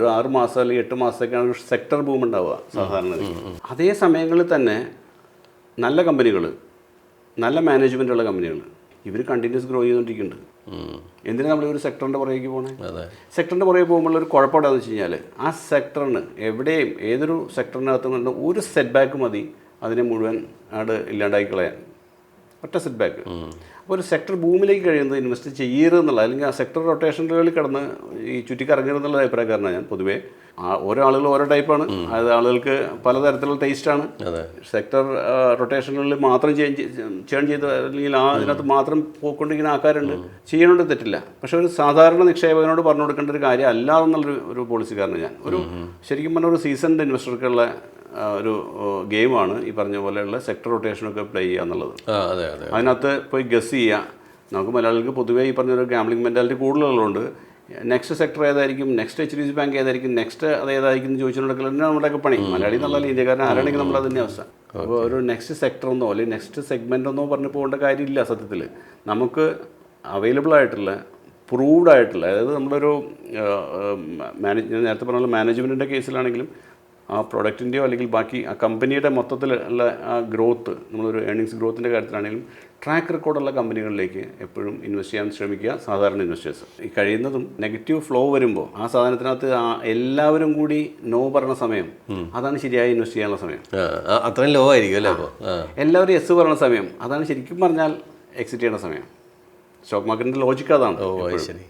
ഒരു 6 മാസം അല്ലെങ്കിൽ 8 മാസത്തേക്കാണ് ഒരു സെക്ടർ ബൂം ഉണ്ടാവുക സാധാരണ. അതേ സമയങ്ങളിൽ തന്നെ നല്ല കമ്പനികൾ, നല്ല മാനേജ്മെൻറ്റുള്ള കമ്പനികൾ ഇവർ കണ്ടിന്യൂസ് ഗ്രോ ചെയ്തുകൊണ്ടിരിക്കുന്നുണ്ട്. എന്തിനാണ് നമ്മൾ ഒരു സെക്ടറിൻ്റെ പുറകേക്ക് പോകണേ? സെക്ടറിൻ്റെ പുറകെ പോകുമ്പോൾ ഒരു കുഴപ്പമുണ്ടാകുന്ന വെച്ച് കഴിഞ്ഞാൽ ആ സെക്ടറിന് എവിടെയും ഏതൊരു സെക്ടറിനകത്തും ഒരു സെറ്റ് ബാക്ക് മതി അതിനെ മുഴുവൻ ഇല്ലാണ്ടാക്കി കളയാൻ. ഒറ്റ സെറ്റ് ബാക്ക്. അപ്പോൾ ഒരു സെക്ടർ ബൂമിലേക്ക് കഴിയുന്നത് ഇൻവെസ്റ്റ് ചെയ്യരുതെന്നുള്ള, അല്ലെങ്കിൽ ആ സെക്ടർ റൊട്ടേഷനുകളിൽ കിടന്ന് ഈ ചുറ്റിക്കറങ്ങരുതെന്നുള്ള അഭിപ്രായക്കാരനാണ് ഞാൻ. പൊതുവേ ഓരോ ആളുകൾ ഓരോ ടൈപ്പാണ്. അതായത് ആളുകൾക്ക് പലതരത്തിലുള്ള ടേസ്റ്റാണ്. സെക്ടർ റൊട്ടേഷനുകളിൽ മാത്രം ചേൺ ചെയ്ത് അല്ലെങ്കിൽ അതിനകത്ത് മാത്രം പോയിക്കൊണ്ടിരിക്കുന്ന ആൾക്കാരുണ്ട്. ചെയ്യണോണ്ട് തെറ്റില്ല. പക്ഷെ ഒരു സാധാരണ നിക്ഷേപകനോട് പറഞ്ഞു കൊടുക്കേണ്ട ഒരു കാര്യം അല്ല എന്നുള്ളൊരു പോളിസിക്കാരനാണ് ഞാൻ. ശരിക്കും പറഞ്ഞ ഒരു സീസൺഡ് ഇൻവെസ്റ്റർക്കുള്ള ഒരു ഗെയിമാണ് ഈ പറഞ്ഞ പോലെയുള്ള സെക്ടർ റൊട്ടേഷനൊക്കെ പ്ലേ ചെയ്യുക എന്നുള്ളത്. അതിനകത്ത് പോയി ഗസ് ചെയ്യുക. നമുക്ക് മലയാളികൾക്ക് പൊതുവേ ഈ പറഞ്ഞൊരു ഗാംബ്ലിംഗ് മെൻറ്റാലിറ്റി കൂടുതലുള്ളതുകൊണ്ട് നെക്സ്റ്റ് സെക്ടർ ഏതായിരിക്കും, നെക്സ്റ്റ് HDFC ബാങ്ക് ഏതായിരിക്കും, നെക്സ്റ്റ് അത് ഏതായിരിക്കും എന്ന് ചോദിച്ചുകൊണ്ടൊക്കെ തന്നെ നമ്മുടെയൊക്കെ പണി. മലയാളി എന്നുള്ള ഇന്ത്യക്കാരൻ ആരാണെങ്കിൽ നമ്മളത് തന്നെ അവസ്ഥ. അപ്പോൾ ഒരു നെക്സ്റ്റ് സെക്ടറെന്നോ അല്ലെങ്കിൽ നെക്സ്റ്റ് സെഗ്മെൻ്റ് പറഞ്ഞു പോകേണ്ട കാര്യമില്ല. സത്യത്തിൽ നമുക്ക് അവൈലബിൾ ആയിട്ടുള്ള പ്രൂവ്ഡ് ആയിട്ടുള്ള, അതായത് നമ്മളൊരു ഞാൻ നേരത്തെ പറഞ്ഞ മാനേജ്മെൻറ്റിൻ്റെ കേസിലാണെങ്കിലും ആ പ്രൊഡക്റ്റിൻ്റെയോ അല്ലെങ്കിൽ ബാക്കി ആ കമ്പനിയുടെ മൊത്തത്തിലുള്ള ആ ഗ്രോത്ത്, നമ്മളൊരു ഏർണിങ്സ് ഗ്രോത്തിൻ്റെ കാര്യത്തിലാണെങ്കിലും ട്രാക്ക് റെക്കോർഡുള്ള കമ്പനികളിലേക്ക് എപ്പോഴും ഇൻവെസ്റ്റ് ചെയ്യാൻ ശ്രമിക്കുക സാധാരണ ഇൻവെസ്റ്റേഴ്സ്. ഈ കഴിയുന്നതും നെഗറ്റീവ് ഫ്ലോ വരുമ്പോൾ ആ സാധനത്തിനകത്ത് എല്ലാവരും കൂടി നോ പറഞ്ഞ സമയം, അതാണ് ശരിയായി ഇൻവെസ്റ്റ് ചെയ്യാനുള്ള സമയം. അത്രയും ലോ ആയിരിക്കും അല്ലേ? അപ്പോൾ എല്ലാവരും യെസ് പറഞ്ഞ സമയം, അതാണ് ശരിക്കും പറഞ്ഞാൽ എക്സിറ്റ് ചെയ്യേണ്ട സമയം. സ്റ്റോക്ക് മാർക്കറ്റിൻ്റെ ലോജിക്ക് അതാണ്. ശരി.